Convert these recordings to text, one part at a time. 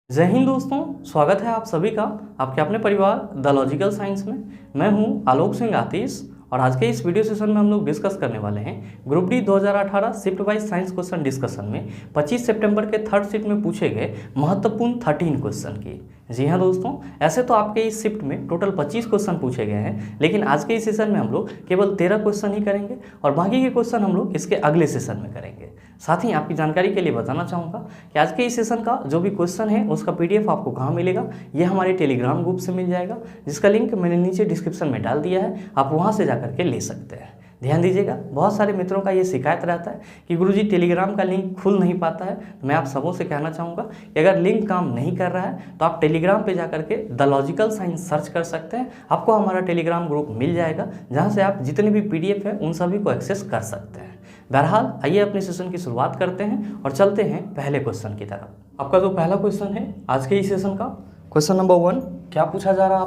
जय हिंद दोस्तों, स्वागत है आप सभी का आपके अपने परिवार द लॉजिकल साइंस में। मैं हूं आलोक सिंह आतिश और आज के इस वीडियो सेशन में हम लोग डिस्कस करने वाले हैं group D 2018 shift wise science question discussion में 25 सितंबर के थर्ड शिफ्ट में पूछे गए महत्वपूर्ण 13 क्वेश्चन की। जी हाँ दोस्तों, ऐसे तो आपके इस शिफ्ट में टोटल 25 क्वेश्चन पूछे गए हैं, लेकिन आज के इस सेशन में हम लोग केवल 13 क्वेश्चन ही करेंगे और बाकी के क्वेश्चन हम लोग इसके अगले सेशन में करेंगे। साथ ही आपकी जानकारी के लिए बताना चाहूँगा कि आज के इस सेशन का जो भी क्वेश्चन है उसका PDF आपको कहाँ मिलेगा, ये हमारे टेलीग्राम ग्रुप से मिल जाएगा, जिसका लिंक मैंने नीचे डिस्क्रिप्शन में डाल दिया है। आप वहाँ से जाकर के ले सकते हैं। ध्यान दीजिएगा, बहुत सारे मित्रों का ये शिकायत रहता है कि गुरुजी टेलीग्राम का लिंक खुल नहीं पाता है। तो मैं आप सबों से कहना चाहूँगा कि अगर लिंक काम नहीं कर रहा है तो आप टेलीग्राम पे जाकर के द लॉजिकल साइंस सर्च कर सकते हैं। आपको हमारा टेलीग्राम ग्रुप मिल जाएगा, जहाँ से आप जितने भी PDF है उन सभी को एक्सेस कर सकते हैं। बहरहाल आइए अपने सेशन की शुरुआत करते हैं और चलते हैं पहले क्वेश्चन की तरफ। आपका जो पहला क्वेश्चन है आज के इस सेशन का, क्वेश्चन नंबर 1, क्या पूछा जा रहा है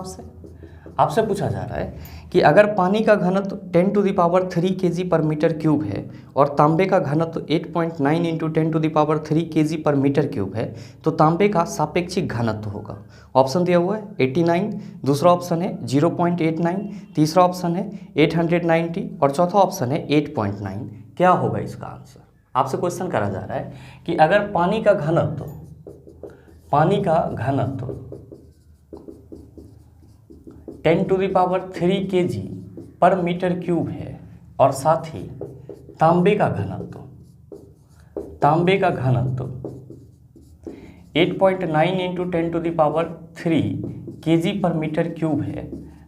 आपसे पूछा जा रहा है कि अगर पानी का घनत्व 10⁻³ kg पर मीटर क्यूब है और तांबे का घनत्व 8.9 × 10⁻³ kg पर मीटर क्यूब है तो तांबे का सापेक्षिक घनत्व होगा। ऑप्शन दिया हुआ है 89, दूसरा ऑप्शन है 0.89, तीसरा ऑप्शन है 890 और चौथा ऑप्शन है 8.9। क्या होगा इसका आंसर? आपसे क्वेश्चन करा जा रहा है कि अगर पानी का घनत्व 10⁻³ kg पर मीटर क्यूब है और साथ ही तांबे का घनत्व 8.9 × 10⁻³ kg पर मीटर क्यूब है,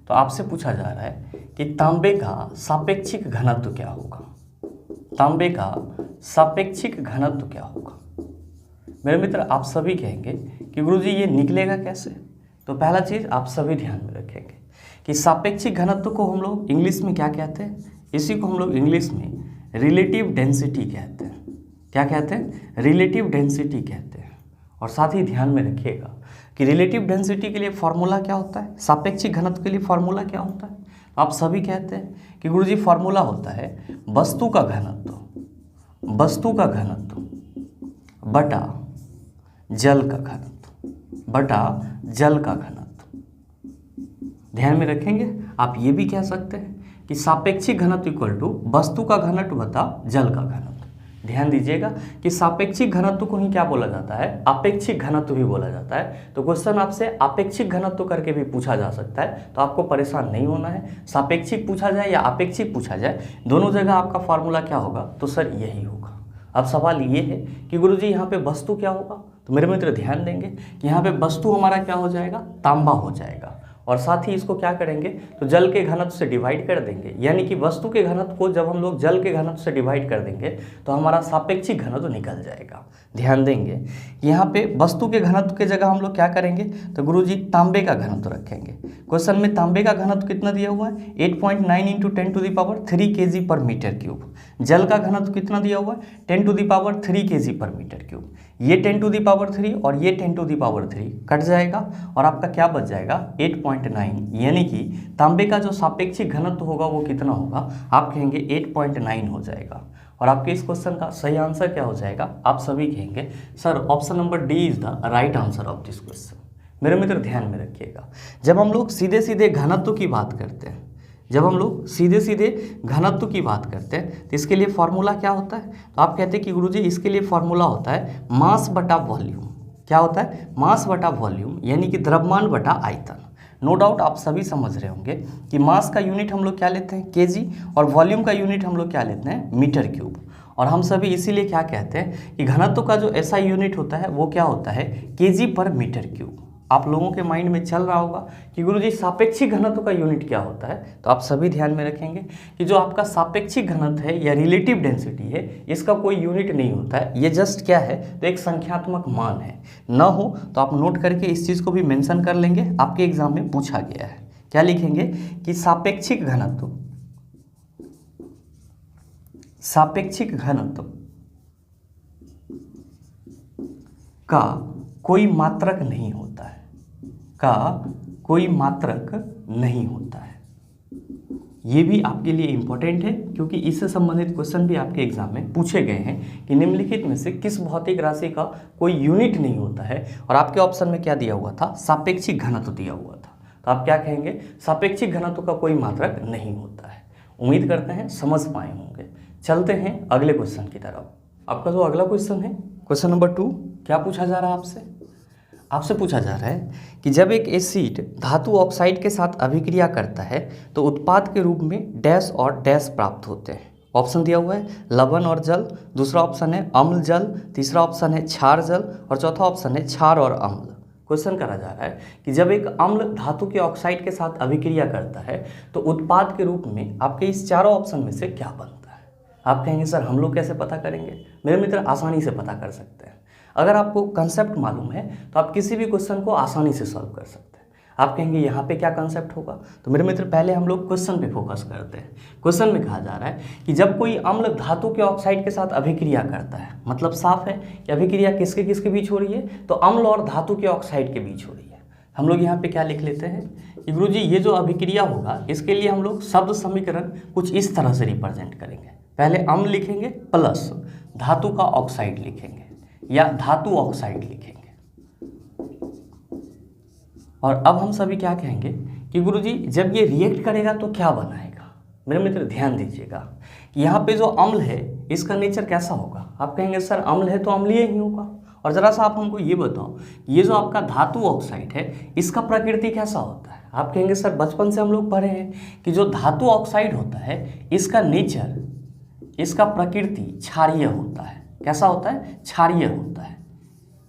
तो आपसे पूछा जा रहा है कि तांबे का सापेक्षिक घनत्व क्या होगा। तांबे का सापेक्षिक घनत्व क्या होगा? मेरे मित्र, आप सभी कहेंगे कि गुरुजी ये निकलेगा कैसे? तो पहला चीज़ आप सभी ध्यान में रखेंगे कि सापेक्षिक घनत्व को हम लोग इंग्लिश में क्या कहते हैं? इसी को हम लोग इंग्लिश में रिलेटिव डेंसिटी कहते हैं। क्या कहते हैं? रिलेटिव डेंसिटी कहते हैं। और साथ ही ध्यान में रखिएगा कि रिलेटिव डेंसिटी के लिए फॉर्मूला क्या होता है, सापेक्षिक घनत्व के लिए फॉर्मूला क्या होता है? आप सभी कहते हैं कि गुरुजी फॉर्मूला होता है वस्तु का घनत्व बटा जल का घनत्व। ध्यान में रखेंगे। आप ये भी कह सकते हैं कि सापेक्षिक घनत्व इक्वल टू वस्तु का घनत्व बटा जल का घनत्व। ध्यान दीजिएगा कि सापेक्षिक घनत्व को ही क्या बोला जाता है? अपेक्षिक घनत्व भी बोला जाता है। तो क्वेश्चन आपसे अपेक्षिक घनत्व करके भी पूछा जा सकता है, तो आपको परेशान नहीं होना है। सापेक्षिक पूछा जाए या अपेक्षिक पूछा जाए, दोनों जगह आपका फॉर्मूला क्या होगा? तो सर यही होगा। अब सवाल ये है कि गुरुजी यहाँ पे वस्तु क्या होगा? तो मेरे मित्र ध्यान देंगे कि यहाँ पे वस्तु हमारा क्या हो जाएगा? तांबा हो जाएगा। और साथ ही इसको क्या करेंगे? तो जल के घनत्व से डिवाइड कर देंगे, यानी कि वस्तु के घनत्व को जब हम लोग जल के घनत्व से डिवाइड कर देंगे तो हमारा सापेक्षिक घनत्व निकल जाएगा। ध्यान देंगे यहाँ पे वस्तु के घनत्व के जगह हम लोग क्या करेंगे? तो गुरुजी तांबे का घनत्व रखेंगे। क्वेश्चन में तांबे का घनत्व कितना दिया हुआ है? 8.9 × 10⁻³ kg पर मीटर क्यूब। जल का घनत्व कितना दिया हुआ है? 10⁻³ kg पर मीटर क्यूब। ये 10⁻³ और ये 10⁻³ कट जाएगा और आपका क्या बच जाएगा? 8.9, यानी कि तांबे का जो सापेक्षिक घनत्व होगा वो कितना होगा? आप कहेंगे 8.9 हो जाएगा। और आपके इस क्वेश्चन का सही आंसर क्या हो जाएगा? आप सभी कहेंगे sir option number D is the right answer of this question. मेरे मित्र ध्यान में रखिएगा, जब हम लोग सीधे सीधे घनत्व की बात करते हैं तो इसके लिए फॉर्मूला क्या होता है? तो आप कहते हैं कि गुरुजी इसके लिए फॉर्मूला होता है मास बटा वॉल्यूम। क्या होता है? मास बटा वॉल्यूम, यानी कि द्रव्यमान बटा आयतन। नो डाउट आप सभी समझ रहे होंगे कि मास का यूनिट हम लोग क्या लेते हैं? kg, और वॉल्यूम का यूनिट हम लोग क्या लेते हैं? Metre cube. और हम सभी इसीलिए क्या कहते हैं कि घनत्व का जो ऐसा यूनिट होता है वो क्या होता है? kg पर मीटर क्यूब। आप लोगों के माइंड में चल रहा होगा कि गुरुजी सापेक्षिक घनत्व का यूनिट क्या होता है? तो आप सभी ध्यान में रखेंगे कि जो आपका सापेक्षिक घनत्व है या रिलेटिव डेंसिटी है, इसका कोई यूनिट नहीं होता है। ये जस्ट क्या है? तो एक संख्यात्मक मान है। न हो तो आप नोट करके इस चीज़ को भी मेंशन कर लेंगे, आपके एग्जाम में पूछा गया है। क्या लिखेंगे कि सापेक्षिक घनत्व का कोई मात्रक नहीं होता है। ये भी आपके लिए इम्पोर्टेंट है क्योंकि इससे संबंधित क्वेश्चन भी आपके एग्जाम में पूछे गए हैं कि निम्नलिखित में से किस भौतिक राशि का कोई यूनिट नहीं होता है, और आपके ऑप्शन में क्या दिया हुआ था, सापेक्षिक घनत्व दिया हुआ था। तो आप क्या कहेंगे, सापेक्षिक घनत्व का कोई मात्रक नहीं होता है। उम्मीद करते हैं समझ पाए होंगे। चलते हैं अगले क्वेश्चन की तरफ। आपका जो अगला क्वेश्चन है, क्वेश्चन नंबर 2, क्या पूछा जा रहा है आपसे? आपसे पूछा जा रहा है कि जब एक एसिड धातु ऑक्साइड के साथ अभिक्रिया करता है तो उत्पाद के रूप में डैश और डैश प्राप्त होते हैं। ऑप्शन दिया हुआ है लवण और जल, दूसरा ऑप्शन है अम्ल जल, तीसरा ऑप्शन है क्षार जल, और चौथा ऑप्शन है क्षार और अम्ल। क्वेश्चन करा जा रहा है कि जब एक अम्ल धातु के ऑक्साइड के साथ अभिक्रिया करता है तो उत्पाद के रूप में आपके इस चारों ऑप्शन में से क्या बनता है? आप कहेंगे सर हम लोग कैसे पता करेंगे? मेरे मित्र आसानी से पता कर सकते हैं। अगर आपको कंसेप्ट मालूम है तो आप किसी भी क्वेश्चन को आसानी से सॉल्व कर सकते हैं। आप कहेंगे यहाँ पे क्या कंसेप्ट होगा? तो मेरे मित्र पहले हम लोग क्वेश्चन पे फोकस करते हैं। क्वेश्चन में कहा जा रहा है कि जब कोई अम्ल धातु के ऑक्साइड के साथ अभिक्रिया करता है, मतलब साफ है कि अभिक्रिया किसके किसके बीच हो रही है, तो अम्ल और धातु के ऑक्साइड के बीच हो रही है। हम लोग यहाँ पे क्या लिख लेते हैं कि गुरुजी ये जो अभिक्रिया होगा इसके लिए हम लोग शब्द समीकरण कुछ इस तरह से रिप्रेजेंट करेंगे। पहले अम्ल लिखेंगे प्लस धातु का ऑक्साइड लिखेंगे या धातु ऑक्साइड लिखेंगे, और अब हम सभी क्या कहेंगे कि गुरुजी जब ये रिएक्ट करेगा तो क्या बनाएगा? मेरे मित्र ध्यान दीजिएगा कि यहाँ पे जो अम्ल है इसका नेचर कैसा होगा? आप कहेंगे सर अम्ल है तो अम्लीय ही होगा। और ज़रा सा आप हमको ये बताओ, ये जो आपका धातु ऑक्साइड है इसका प्रकृति कैसा होता है? आप कहेंगे सर बचपन से हम लोग पढ़े हैं कि जो धातु ऑक्साइड होता है इसका नेचर, इसका प्रकृति क्षारीय होता है। कैसा होता है? क्षारीय होता है।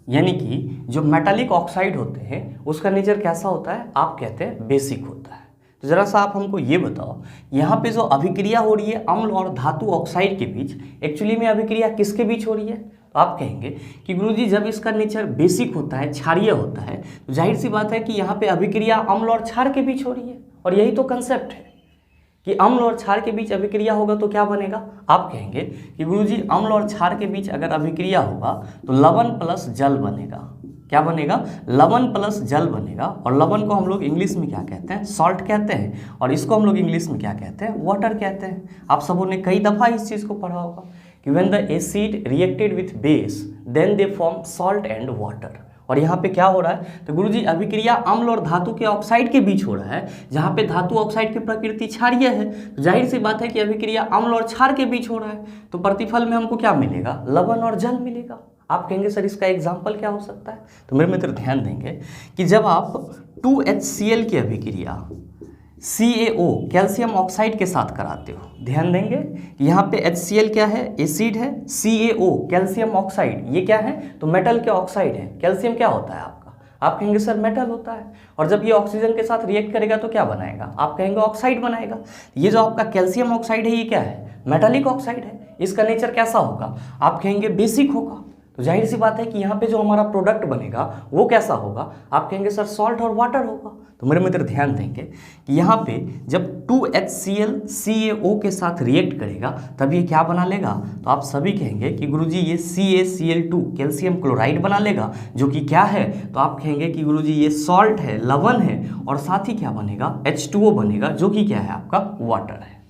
यानी कि जो मेटालिक ऑक्साइड होते हैं उसका नेचर कैसा होता है? आप कहते हैं बेसिक होता है। तो ज़रा सा आप हमको ये बताओ, यहाँ पे जो अभिक्रिया हो रही है अम्ल और धातु ऑक्साइड के बीच, एक्चुअली में अभिक्रिया किसके बीच हो रही है? तो आप कहेंगे कि गुरुजी जब इसका नेचर बेसिक होता है, क्षारीय होता है, तो जाहिर सी बात है कि यहाँ पे अभिक्रिया अम्ल और क्षार के बीच हो रही है। और यही तो कंसेप्ट है कि अम्ल और क्षार के बीच अभिक्रिया होगा तो क्या बनेगा? आप कहेंगे कि गुरुजी अम्ल और क्षार के बीच अगर अभिक्रिया होगा तो लवण प्लस जल बनेगा। क्या बनेगा? लवण प्लस जल बनेगा। और लवण को हम लोग इंग्लिश में क्या कहते हैं? सॉल्ट कहते हैं। और इसको हम लोग इंग्लिश में क्या कहते हैं? वाटर कहते हैं। आप सबों ने कई दफ़ा इस चीज़ को पढ़ा होगा कि when the acid reacted with base then they form salt and water. और यहाँ पे क्या हो रहा है? तो गुरुजी अभिक्रिया अम्ल और धातु के ऑक्साइड के बीच हो रहा है, जहाँ पे धातु ऑक्साइड की प्रकृति क्षारीय है। तो जाहिर सी बात है कि अभिक्रिया अम्ल और क्षार के बीच हो रहा है, तो प्रतिफल में हमको क्या मिलेगा? लवण और जल मिलेगा। आप कहेंगे सर इसका एग्जाम्पल क्या हो सकता है? तो मेरे मित्र ध्यान देंगे कि जब आप 2HCl की अभिक्रिया CaO कैल्शियम ऑक्साइड के साथ कराते हो, ध्यान देंगे यहाँ पे HCl क्या है? एसिड है। CaO कैल्शियम ऑक्साइड ये क्या है? तो मेटल के ऑक्साइड है। कैल्शियम क्या होता है आपका? आप कहेंगे सर मेटल होता है। और जब ये ऑक्सीजन के साथ रिएक्ट करेगा तो क्या बनाएगा? आप कहेंगे ऑक्साइड बनाएगा। ये जो आपका कैल्शियम ऑक्साइड है ये क्या है? मेटालिक ऑक्साइड है। इसका नेचर कैसा होगा? आप कहेंगे बेसिक होगा। तो जाहिर सी बात है कि यहाँ पे जो हमारा प्रोडक्ट बनेगा वो कैसा होगा? आप कहेंगे सर सॉल्ट और वाटर होगा। तो मेरे मित्र ध्यान देंगे कि यहाँ पे जब 2HCl CaO के साथ रिएक्ट करेगा तब ये क्या बना लेगा? तो आप सभी कहेंगे कि गुरुजी ये CaCl2 कैल्शियम क्लोराइड बना लेगा, जो कि क्या है? तो आप कहेंगे कि गुरुजी ये सॉल्ट है, लवण है, और साथ ही क्या बनेगा? H2O बनेगा, जो कि क्या है? आपका वाटर है।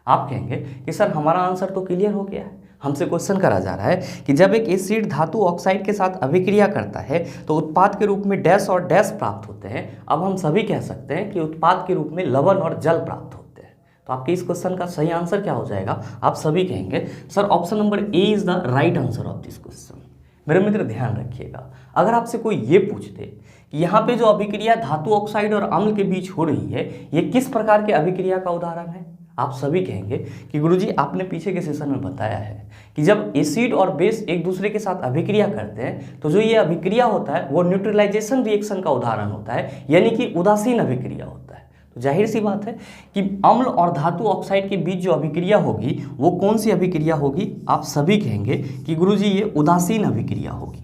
आप कहेंगे कि सर हमारा आंसर तो क्लियर हो गया है। हमसे क्वेश्चन करा जा रहा है कि जब एक एसिड धातु ऑक्साइड के साथ अभिक्रिया करता है तो उत्पाद के रूप में डैश और डैश प्राप्त होते हैं। अब हम सभी कह सकते हैं कि उत्पाद के रूप में लवण और जल प्राप्त होते हैं। तो आपके इस क्वेश्चन का सही आंसर क्या हो जाएगा? आप सभी कहेंगे sir option number A is the right answer of this question. मेरे मित्र ध्यान रखिएगा, अगर आपसे कोई ये पूछते कि यहाँ पे जो अभिक्रिया धातु ऑक्साइड और अम्ल के बीच हो रही है ये किस प्रकार के अभिक्रिया का उदाहरण है? आप सभी कहेंगे कि गुरुजी आपने पीछे के सेशन में बताया है कि जब एसिड और बेस एक दूसरे के साथ अभिक्रिया करते हैं तो जो ये अभिक्रिया होता है वो न्यूट्रलाइजेशन रिएक्शन का उदाहरण होता है, यानी कि उदासीन अभिक्रिया होता है। तो जाहिर सी बात है कि अम्ल और धातु ऑक्साइड के बीच जो अभिक्रिया होगी वो कौन सी अभिक्रिया होगी? आप सभी कहेंगे कि गुरुजी ये उदासीन अभिक्रिया होगी।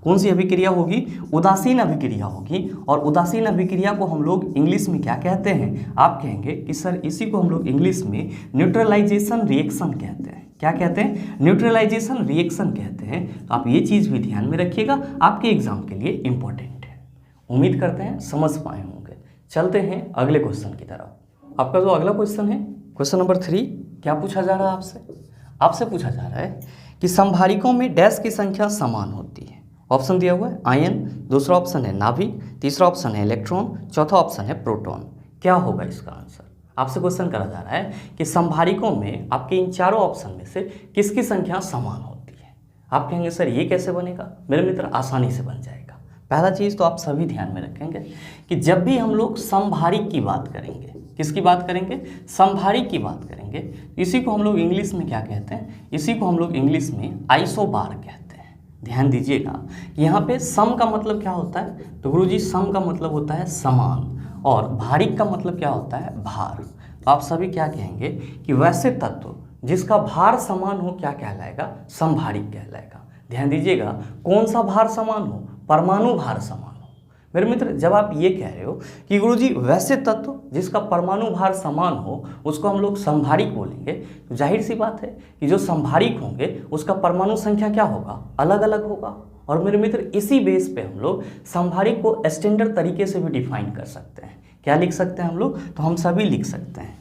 कौन सी अभिक्रिया होगी? उदासीन अभिक्रिया होगी। और उदासीन अभिक्रिया को हम लोग इंग्लिश में क्या कहते हैं? आप कहेंगे कि सर इसी को हम लोग इंग्लिश में न्यूट्रलाइजेशन रिएक्शन कहते हैं। क्या कहते हैं? न्यूट्रलाइजेशन रिएक्शन कहते हैं। तो आप ये चीज़ भी ध्यान में रखिएगा, आपके एग्जाम के लिए इंपॉर्टेंट है। उम्मीद करते हैं समझ पाए होंगे। चलते हैं अगले क्वेश्चन की तरफ। आपका जो अगला क्वेश्चन है क्वेश्चन नंबर 3 क्या पूछा जा रहा है आपसे? आपसे पूछा जा रहा है कि समभारिकों में डैश की संख्या समान होती है। ऑप्शन दिया हुआ है आयन, दूसरा ऑप्शन है नाभिक, तीसरा ऑप्शन है इलेक्ट्रॉन, चौथा ऑप्शन है प्रोटॉन। क्या होगा इसका आंसर? आपसे क्वेश्चन करा जा रहा है कि समभारिकों में आपके इन चारों ऑप्शन में से किसकी संख्या समान होती है। आप कहेंगे सर ये कैसे बनेगा? मेरे मित्र आसानी से बन जाएगा। पहला चीज़ तो आप सभी ध्यान में रखेंगे कि जब भी हम लोग समभारिक की बात करेंगे, किसकी बात करेंगे? समभारिक की बात करेंगे। इसी को हम लोग इंग्लिश में क्या कहते हैं? इसी को हम लोग इंग्लिश में आइसोबार कहते हैं। ध्यान दीजिएगा, यहाँ पे सम का मतलब क्या होता है? तो गुरुजी सम का मतलब होता है समान, और भारिक का मतलब क्या होता है? भार। तो आप सभी क्या कहेंगे कि वैसे तत्व जिसका भार समान हो क्या कहलाएगा? समभारिक कहलाएगा। ध्यान दीजिएगा, कौन सा भार समान हो? परमाणु भार समान हो। मेरे मित्र जब आप ये कह रहे हो कि गुरुजी वैसे तत्व जिसका परमाणु भार समान हो उसको हम लोग समभारिक बोलेंगे, तो जाहिर सी बात है कि जो समभारिक होंगे उसका परमाणु संख्या क्या होगा? अलग अलग होगा। और मेरे मित्र इसी बेस पे हम लोग समभारिक को स्टैंडर्ड तरीके से भी डिफाइन कर सकते हैं। क्या लिख सकते हैं हम लोग? तो हम सभी लिख सकते हैं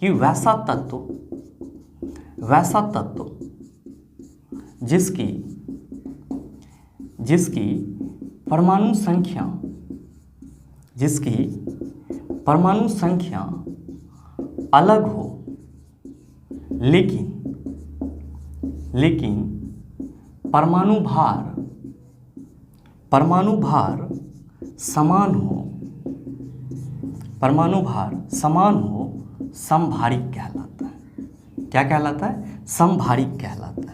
कि वैसा तत्व जिसकी परमाणु संख्या अलग हो लेकिन परमाणु भार समान हो, समभारिक कहलाता है। क्या कहलाता है? समभारिक कहलाता है।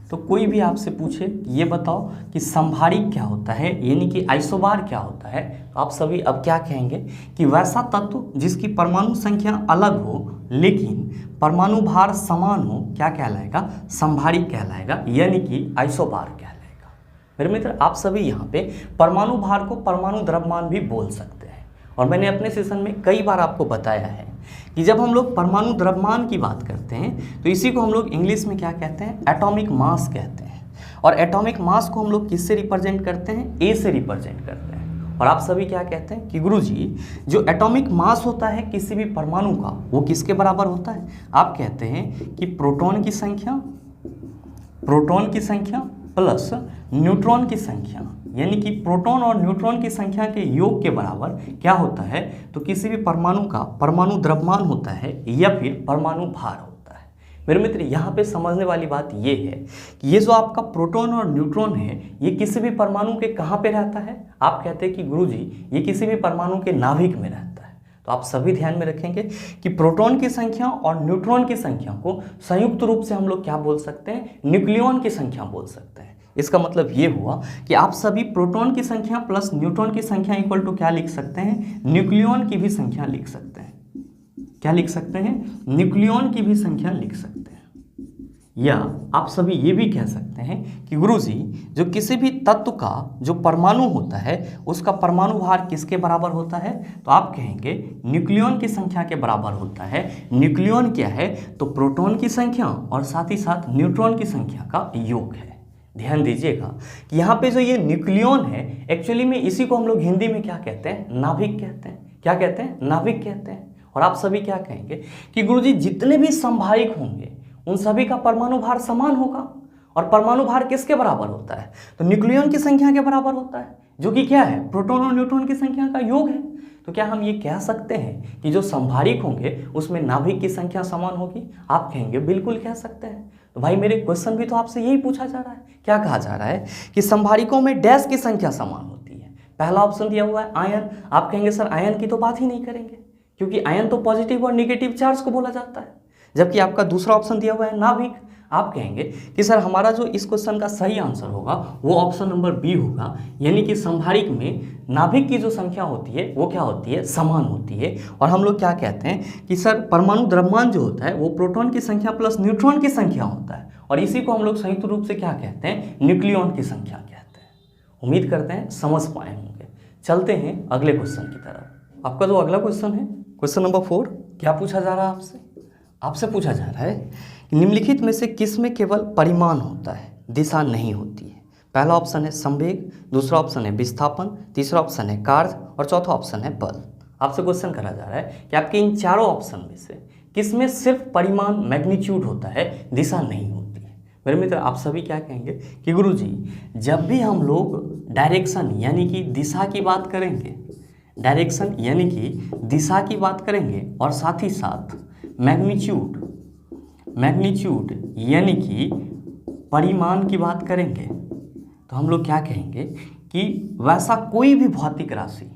तो कोई भी आपसे पूछे कि ये बताओ कि समभारिक क्या होता है, यानी कि आइसोबार क्या होता है, तो आप सभी अब क्या कहेंगे कि वैसा तत्व जिसकी परमाणु संख्या अलग हो लेकिन परमाणु भार समान हो क्या कहलाएगा? समभारिक कहलाएगा, यानी कि आइसोबार कहलाएगा। मेरे मित्र आप सभी यहाँ पे परमाणु भार को परमाणु द्रव्यमान भी बोल सकते हैं, और मैंने अपने सेशन में कई बार आपको बताया है कि जब हम लोग परमाणु द्रव्यमान की बात करते हैं तो इसी को हम लोग इंग्लिश में क्या कहते हैं? एटॉमिक मास कहते हैं। और एटॉमिक मास को हम लोग किससे रिप्रेजेंट करते हैं? ए से रिप्रेजेंट करते हैं। और आप सभी क्या कहते हैं कि गुरुजी जो एटॉमिक मास होता है किसी भी परमाणु का वो किसके बराबर होता है? आप कहते हैं कि प्रोटॉन की संख्या प्लस न्यूट्रॉन की संख्या, यानी कि प्रोटॉन और न्यूट्रॉन की संख्या के योग के बराबर क्या होता है? तो किसी भी परमाणु का परमाणु द्रव्यमान होता है या फिर परमाणु भार होता है। मेरे मित्र यहाँ पे समझने वाली बात ये है कि ये जो आपका प्रोटॉन और न्यूट्रॉन है ये किसी भी परमाणु के कहाँ पे रहता है? आप कहते हैं कि गुरुजी ये किसी भी परमाणु के नाभिक में रहता है। तो आप सभी ध्यान में रखेंगे कि प्रोटॉन की संख्या और न्यूट्रॉन की संख्या को संयुक्त रूप से हम लोग क्या बोल सकते हैं? न्यूक्लियॉन की संख्या बोल सकते हैं। इसका मतलब ये हुआ कि आप सभी प्रोटॉन की संख्या प्लस न्यूट्रॉन की संख्या इक्वल टू क्या लिख सकते हैं? न्यूक्लियॉन की भी संख्या लिख सकते हैं। क्या लिख सकते हैं? न्यूक्लियॉन की भी संख्या लिख सकते हैं। या आप सभी ये भी कह सकते हैं कि गुरुजी जो किसी भी तत्व का जो परमाणु होता है उसका परमाणु भार किसके बराबर होता है? तो आप कहेंगे न्यूक्लियॉन की संख्या के बराबर होता है। न्यूक्लियॉन क्या है? तो प्रोटॉन की संख्या और साथ ही साथ न्यूट्रॉन की संख्या का योग है। ध्यान दीजिएगा कि यहाँ पे जो ये न्यूक्लियॉन है एक्चुअली में इसी को हम लोग हिंदी में क्या कहते हैं? नाभिक कहते हैं। क्या कहते हैं? नाभिक कहते हैं। और आप सभी क्या कहेंगे कि गुरुजी जितने भी समभारिक होंगे उन सभी का परमाणु भार समान होगा, और परमाणु भार किसके बराबर होता है? तो न्यूक्लियॉन की संख्या के बराबर होता है, जो कि क्या है? प्रोटॉन और न्यूट्रॉन की संख्या का योग है। तो क्या हम ये कह सकते हैं कि जो समभारिक होंगे उसमें नाभिक की संख्या समान होगी? आप कहेंगे बिल्कुल कह सकते हैं। तो भाई मेरे क्वेश्चन भी तो आपसे यही पूछा जा रहा है। क्या कहा जा रहा है कि समभारिकों में डैश की संख्या समान होती है। पहला ऑप्शन दिया हुआ है आयन। आप कहेंगे सर आयन की तो बात ही नहीं करेंगे, क्योंकि आयन तो पॉजिटिव और नेगेटिव चार्ज को बोला जाता है। जबकि आपका दूसरा ऑप्शन दिया हुआ है नाभिक। आप कहेंगे कि सर हमारा जो इस क्वेश्चन का सही आंसर होगा वो ऑप्शन नंबर बी होगा, यानी कि समभारिक में नाभिक की जो संख्या होती है वो क्या होती है? समान होती है। और हम लोग क्या कहते हैं कि सर परमाणु द्रव्यमान जो होता है वो प्रोटॉन की संख्या प्लस न्यूट्रॉन की संख्या होता है, और इसी को हम लोग संयुक्त रूप से क्या कहते हैं? न्यूक्लियॉन की संख्या कहते हैं। उम्मीद करते हैं समझ पाए होंगे। चलते हैं अगले क्वेश्चन की तरफ। आपका जो अगला क्वेश्चन है क्वेश्चन नंबर 4, क्या पूछा जा रहा है आपसे? आपसे पूछा जा रहा है कि निम्नलिखित में से किस में केवल परिमाण होता है, दिशा नहीं होती है? पहला ऑप्शन है संवेग, दूसरा ऑप्शन है विस्थापन, तीसरा ऑप्शन है कार्य और चौथा ऑप्शन है बल। आपसे क्वेश्चन करा जा रहा है कि आपके इन चारों ऑप्शन में से किसमें सिर्फ परिमाण मैग्नीट्यूड होता है, दिशा नहीं होती है। मेरे मित्र आप सभी क्या कहेंगे कि गुरुजी जब भी हम लोग डायरेक्शन यानी कि दिशा की बात करेंगे, डायरेक्शन यानी कि दिशा की बात करेंगे और साथ ही साथ मैग्नीट्यूड यानी कि परिमाण की बात करेंगे, तो हम लोग क्या कहेंगे कि वैसा कोई भी भौतिक राशि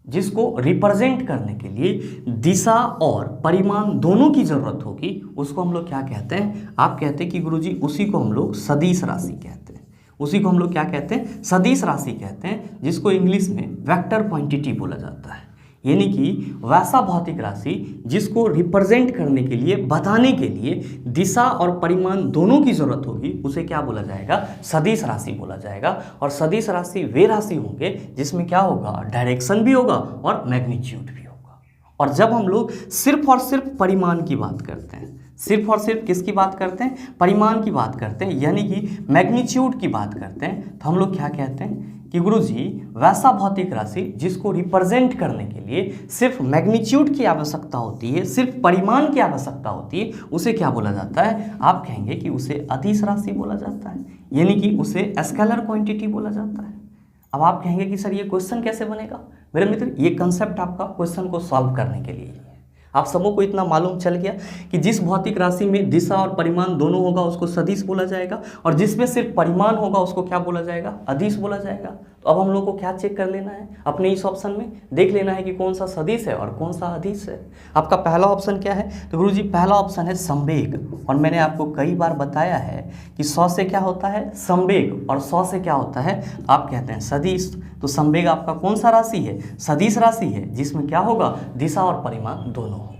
जिसको रिप्रेजेंट करने के लिए दिशा और परिमाण दोनों की जरूरत होगी, उसको हम लोग क्या कहते हैं? आप कहते हैं कि गुरुजी उसी को हम लोग सदिश राशि कहते हैं। उसी को हम लोग क्या कहते हैं? सदिश राशि कहते हैं, जिसको इंग्लिश में वेक्टर क्वांटिटी बोला जाता है। यानी कि वैसा भौतिक राशि जिसको रिप्रेजेंट करने के लिए, बताने के लिए दिशा और परिमाण दोनों की जरूरत होगी, उसे क्या बोला जाएगा? सदिश राशि बोला जाएगा। और सदिश राशि वे राशि होंगे जिसमें क्या होगा? डायरेक्शन भी होगा और मैग्नीट्यूड भी होगा। और जब हम लोग सिर्फ और सिर्फ परिमाण की बात करते हैं, सिर्फ और सिर्फ किसकी बात करते हैं? परिमाण की बात करते हैं, यानी कि मैग्नीट्यूड की बात करते हैं, तो हम लोग क्या कहते हैं कि गुरुजी वैसा भौतिक राशि जिसको रिप्रेजेंट करने के लिए सिर्फ मैग्नीट्यूड की आवश्यकता होती है, सिर्फ परिमाण की आवश्यकता होती है, उसे क्या बोला जाता है? आप कहेंगे कि उसे अदिश राशि बोला जाता है, यानी कि उसे स्केलर क्वांटिटी बोला जाता है। अब आप कहेंगे कि सर ये क्वेश्चन कैसे बनेगा? मेरे मित्र ये कंसेप्ट आपका क्वेश्चन को सॉल्व करने के लिए है। आप सबों को इतना मालूम चल गया कि जिस भौतिक राशि में दिशा और परिमाण दोनों होगा उसको सदिश बोला जाएगा, और जिसमें सिर्फ परिमाण होगा उसको क्या बोला जाएगा? अदिश बोला जाएगा। तो अब हम लोग को क्या चेक कर लेना है? अपने इस ऑप्शन में देख लेना है कि कौन सा सदिश है और कौन सा अदिश है। आपका पहला ऑप्शन क्या है? तो गुरुजी पहला ऑप्शन है संवेग, और मैंने आपको कई बार बताया है कि 100 से क्या होता है? संवेग, और 100 से क्या होता है? आप कहते हैं सदिश। तो संवेग आपका कौन सा राशि है? सदिश राशि है, जिसमें क्या होगा? दिशा और परिमाण दोनों होगा।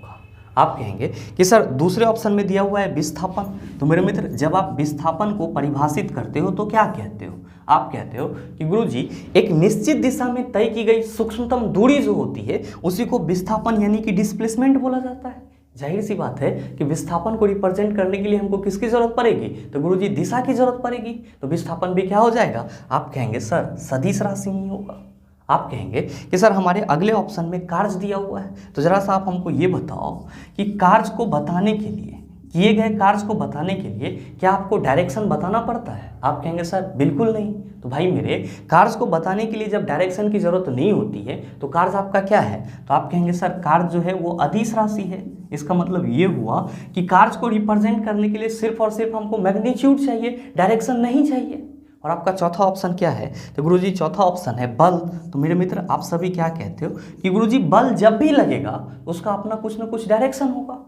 आप कहेंगे कि सर दूसरे ऑप्शन में दिया हुआ है विस्थापन। तो मेरे मित्र जब आप विस्थापन को परिभाषित करते हो तो क्या कहते हो? आप कहते हो कि गुरुजी एक निश्चित दिशा में तय की गई सूक्ष्मतम दूरी जो होती है उसी को विस्थापन यानी कि डिस्प्लेसमेंट बोला जाता है। जाहिर सी बात है कि विस्थापन को रिप्रेजेंट करने के लिए हमको किसकी जरूरत पड़ेगी? तो गुरुजी दिशा की जरूरत पड़ेगी। तो विस्थापन भी क्या हो जाएगा? आप कहेंगे सर सदिश राशि नहीं होगा। आप कहेंगे कि सर हमारे अगले ऑप्शन में कार्य दिया हुआ है, तो जरा सा आप हमको ये बताओ कि कार्य को बताने के लिए, किए गए कार्य को बताने के लिए क्या आपको डायरेक्शन बताना पड़ता है? आप कहेंगे सर बिल्कुल नहीं। तो भाई मेरे कार्य को बताने के लिए जब डायरेक्शन की जरूरत नहीं होती है तो कार्य आपका क्या है? तो आप कहेंगे सर कार्य जो है वो अदिश राशि है। इसका मतलब ये हुआ कि कार्य को रिप्रेजेंट करने के लिए सिर्फ और सिर्फ हमको मैग्नीट्यूड चाहिए, डायरेक्शन नहीं चाहिए। और आपका चौथा ऑप्शन क्या है? तो गुरुजी चौथा ऑप्शन है बल। तो मेरे मित्र आप सभी क्या कहते हो कि गुरुजी बल जब भी लगेगा उसका अपना कुछ ना कुछ डायरेक्शन होगा,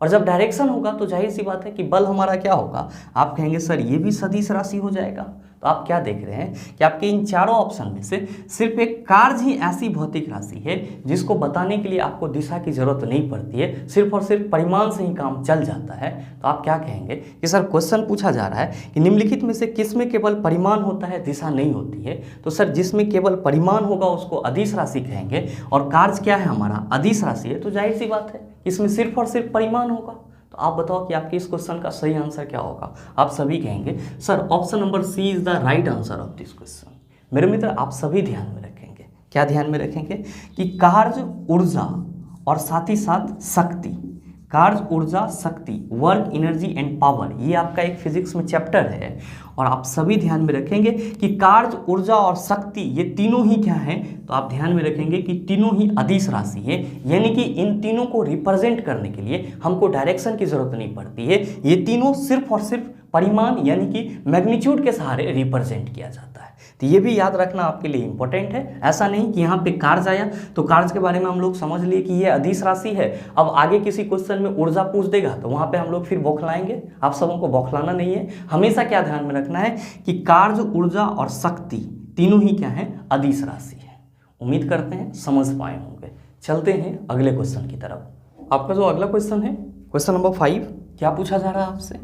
और जब डायरेक्शन होगा तो जाहिर सी बात है कि बल हमारा क्या होगा? आप कहेंगे सर ये भी सदिश राशि हो जाएगा। तो आप क्या देख रहे हैं कि आपके इन चारों ऑप्शन में से सिर्फ एक कार्य ही ऐसी भौतिक राशि है जिसको बताने के लिए आपको दिशा की जरूरत नहीं पड़ती है, सिर्फ और सिर्फ परिमाण से ही काम चल जाता है। तो आप क्या कहेंगे कि सर क्वेश्चन पूछा जा रहा है कि निम्नलिखित में से किसमें केवल परिमाण होता है, दिशा नहीं होती है? तो सर जिसमें केवल परिमाण होगा उसको अदिश राशि कहेंगे, और कार्य क्या है हमारा? अदिश राशि है। तो जाहिर सी बात है इसमें सिर्फ और सिर्फ परिमाण होगा। तो आप बताओ कि आपके इस क्वेश्चन का सही आंसर क्या होगा? आप सभी कहेंगे sir option number C is the right answer of this question. मेरे मित्र आप सभी ध्यान में रखेंगे, क्या ध्यान में रखेंगे कि कार्य, ऊर्जा और साथ ही साथ शक्ति, कार्य, ऊर्जा, शक्ति, वर्क, एनर्जी एंड पावर, ये आपका एक फिजिक्स में चैप्टर है। और आप सभी ध्यान में रखेंगे कि कार्य, ऊर्जा और शक्ति ये तीनों ही क्या हैं? तो आप ध्यान में रखेंगे कि तीनों ही अदिश राशि है, यानी कि इन तीनों को रिप्रेजेंट करने के लिए हमको डायरेक्शन की जरूरत नहीं पड़ती है। ये तीनों सिर्फ और सिर्फ परिमाण यानी कि मैग्नीट्यूड के सहारे रिप्रेजेंट किया जाता है। तो ये भी याद रखना आपके लिए इंपॉर्टेंट है। ऐसा नहीं कि यहाँ पे कार्य आया तो कार्य के बारे में हम लोग समझ लिए कि ये अदिश राशि है, अब आगे किसी क्वेश्चन में ऊर्जा पूछ देगा तो वहाँ पे हम लोग फिर बौखलाएंगे। आप सबों को बौखलाना नहीं है, हमेशा क्या ध्यान में रखना है कि कार्य, ऊर्जा और शक्ति तीनों ही क्या है? अदिश राशि है। उम्मीद करते हैं समझ पाए होंगे। चलते हैं अगले क्वेश्चन की तरफ। आपका जो अगला क्वेश्चन है, क्वेश्चन नंबर 5, क्या पूछा जा रहा है आपसे?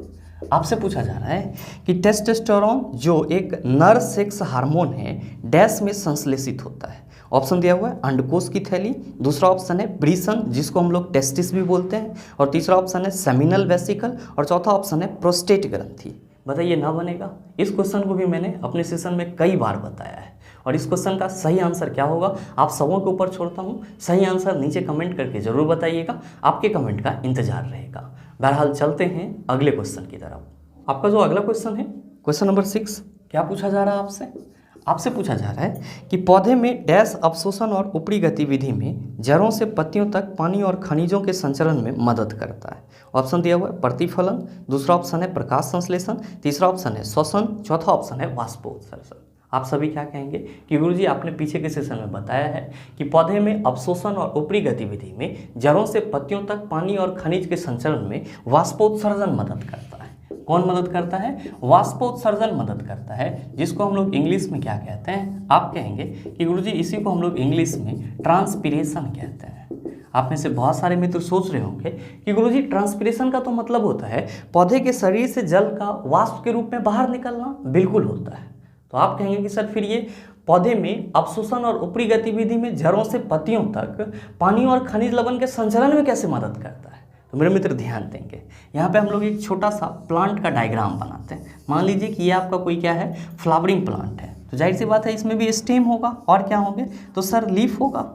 आपसे पूछा जा रहा है कि टेस्टोस्टेरोन जो एक नर सेक्स हार्मोन है डैश में संश्लेषित होता है। ऑप्शन दिया हुआ है अंडकोश की थैली, दूसरा ऑप्शन है ब्रीसन जिसको हम लोग टेस्टिस भी बोलते हैं, और तीसरा ऑप्शन है सेमिनल वेसिकल, और चौथा ऑप्शन है प्रोस्टेट ग्रंथि। बताइए ना बनेगा? इस क्वेश्चन को भी मैंने अपने सेशन में कई बार बताया है, और इस क्वेश्चन का सही आंसर क्या होगा आप सबों के ऊपर छोड़ता हूँ। सही आंसर नीचे कमेंट करके जरूर बताइएगा, आपके कमेंट का इंतजार रहेगा। बहरहाल चलते हैं अगले क्वेश्चन की तरफ। आपका जो अगला क्वेश्चन है, क्वेश्चन नंबर 6, क्या पूछा जा रहा है आपसे पूछा जा रहा है कि पौधे में डैश अवशोषण और ऊपरी गतिविधि में जड़ों से पत्तियों तक पानी और खनिजों के संचरण में मदद करता है। ऑप्शन दिया हुआ है प्रतिफलन, दूसरा ऑप्शन है प्रकाश संश्लेषण, तीसरा ऑप्शन है श्वसन, चौथा ऑप्शन है वाष्पोत्सर्जन। आप सभी क्या कहेंगे कि गुरुजी आपने पीछे के सेशन में बताया है कि पौधे में अवशोषण और ऊपरी गतिविधि में जड़ों से पत्तियों तक पानी और खनिज के संचरण में वाष्पोत्सर्जन मदद करता है। कौन मदद करता है? वाष्पोत्सर्जन मदद करता है, जिसको हम लोग इंग्लिश में क्या कहते हैं? आप कहेंगे कि गुरुजी इसी को हम लोग इंग्लिश में ट्रांसपीरेशन कहते हैं। आप में से बहुत सारे मित्र सोच रहे होंगे कि गुरुजी ट्रांसपीरेशन का तो मतलब होता है पौधे के शरीर से जल का वाष्प के रूप में बाहर निकलना। बिल्कुल होता है। तो आप कहेंगे कि सर फिर ये पौधे में अवशोषण और ऊपरी गतिविधि में जड़ों से पत्तियों तक पानी और खनिज लवण के संचरण में कैसे मदद करता है? तो मेरे मित्र ध्यान देंगे, यहाँ पे हम लोग एक छोटा सा प्लांट का डायग्राम बनाते हैं। मान लीजिए कि ये आपका कोई क्या है, फ्लावरिंग प्लांट है। तो जाहिर सी बात है इसमें भी स्टेम होगा और क्या होंगे, तो सर लीफ होगा।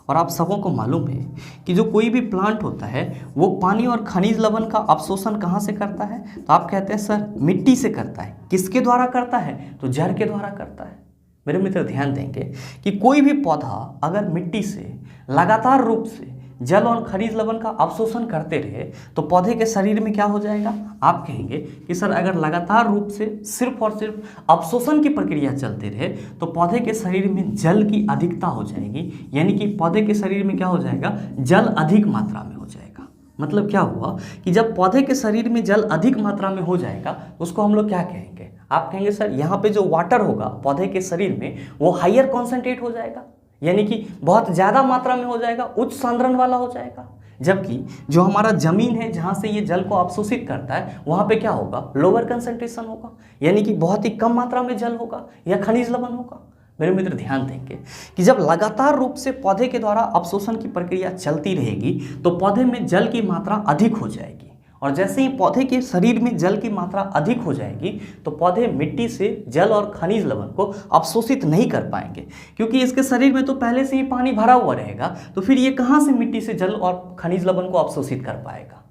और आप सबों को मालूम है कि जो कोई भी प्लांट होता है वो पानी और खनिज लवण का अवशोषण कहाँ से करता है? तो आप कहते हैं सर मिट्टी से करता है। किसके द्वारा करता है? तो जड़ के द्वारा करता है। मेरे मित्र ध्यान देंगे कि कोई भी पौधा अगर मिट्टी से लगातार रूप से जल और खनिज लवण का अवशोषण करते रहे तो पौधे के शरीर में क्या हो जाएगा? आप कहेंगे कि सर अगर लगातार रूप से सिर्फ और सिर्फ अवशोषण की प्रक्रिया चलते रहे तो पौधे के शरीर में जल की अधिकता हो जाएगी, यानी कि पौधे के शरीर में क्या हो जाएगा? जल अधिक मात्रा में हो जाएगा। मतलब क्या हुआ कि जब पौधे के शरीर में जल अधिक मात्रा में हो जाएगा उसको हम लोग क्या कहेंगे? आप कहेंगे सर यहाँ पे जो वाटर होगा पौधे के शरीर में वो हायर कॉन्सेंट्रेट हो जाएगा, यानी कि बहुत ज़्यादा मात्रा में हो जाएगा, उच्च सांद्रण वाला हो जाएगा। जबकि जो हमारा जमीन है जहाँ से ये जल को अवशोषित करता है वहाँ पे क्या होगा? लोअर कंसंट्रेशन होगा, यानी कि बहुत ही कम मात्रा में जल होगा या खनिज लवण होगा। मेरे मित्र ध्यान देंगे कि जब लगातार रूप से पौधे के द्वारा अवशोषण की प्रक्रिया चलती रहेगी तो पौधे में जल की मात्रा अधिक हो जाएगी, और जैसे ही पौधे के शरीर में जल की मात्रा अधिक हो जाएगी तो पौधे मिट्टी से जल और खनिज लवण को अवशोषित नहीं कर पाएंगे, क्योंकि इसके शरीर में तो पहले से ही पानी भरा हुआ रहेगा। तो फिर ये कहाँ से मिट्टी से जल और खनिज लवण को अवशोषित कर पाएगा?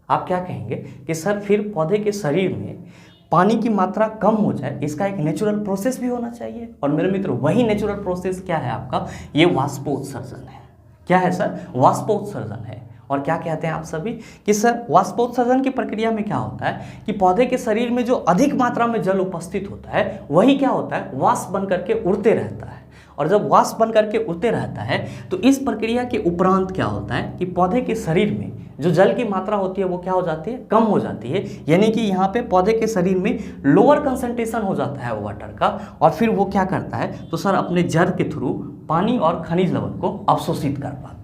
आप क्या कहेंगे कि सर फिर पौधे के शरीर में पानी की मात्रा कम हो जाए, इसका एक नेचुरल प्रोसेस भी होना चाहिए। और मेरे मित्र वही नेचुरल प्रोसेस क्या है आपका? ये वाष्पोत्सर्जन है। क्या है सर? वाष्पोत्सर्जन है। और क्या कहते हैं आप सभी कि सर वाष्पोत्सर्जन की प्रक्रिया में क्या होता है कि पौधे के शरीर में जो अधिक मात्रा में जल उपस्थित होता है वही क्या होता है? वाष्प बन करके उड़ते रहता है। और जब वाष्प बन करके उड़ते रहता है तो इस प्रक्रिया के उपरांत क्या होता है कि पौधे के शरीर में जो जल की मात्रा होती है वो क्या हो जाती है? कम हो जाती है, यानी कि यहाँ पे पौधे के शरीर में लोअर कंसंट्रेशन हो जाता है वाटर का। और फिर वो क्या करता है? तो सर अपने जड़ के थ्रू पानी और खनिज लवण को अवशोषित कर पाता है।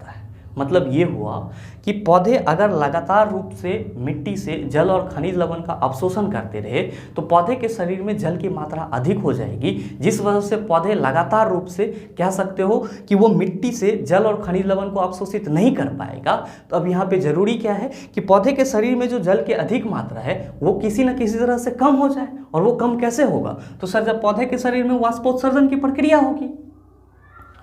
मतलब ये हुआ कि पौधे अगर लगातार रूप से मिट्टी से जल और खनिज लवण का अवशोषण करते रहे तो पौधे के शरीर में जल की मात्रा अधिक हो जाएगी, जिस वजह से पौधे लगातार रूप से कह सकते हो कि वो मिट्टी से जल और खनिज लवण को अवशोषित नहीं कर पाएगा। तो अब यहाँ पे जरूरी क्या है कि पौधे के शरीर में जो जल की अधिक मात्रा है वो किसी न किसी तरह से कम हो जाए। और वो कम कैसे होगा? तो सर जब पौधे के शरीर में वाष्पोत्सर्जन की प्रक्रिया होगी,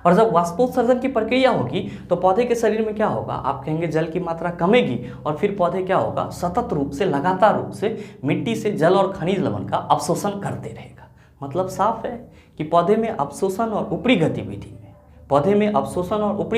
और जब वाष्पोत्सर्जन की प्रक्रिया होगी तो पौधे के शरीर में क्या होगा? आप कहेंगे जल की मात्रा कमेगी, और फिर पौधे क्या होगा? सतत रूप से लगातार रूप से मिट्टी से जल और खनिज लवण का अवशोषण करते रहेगा। मतलब साफ है कि पौधे में अवशोषण और ऊपरी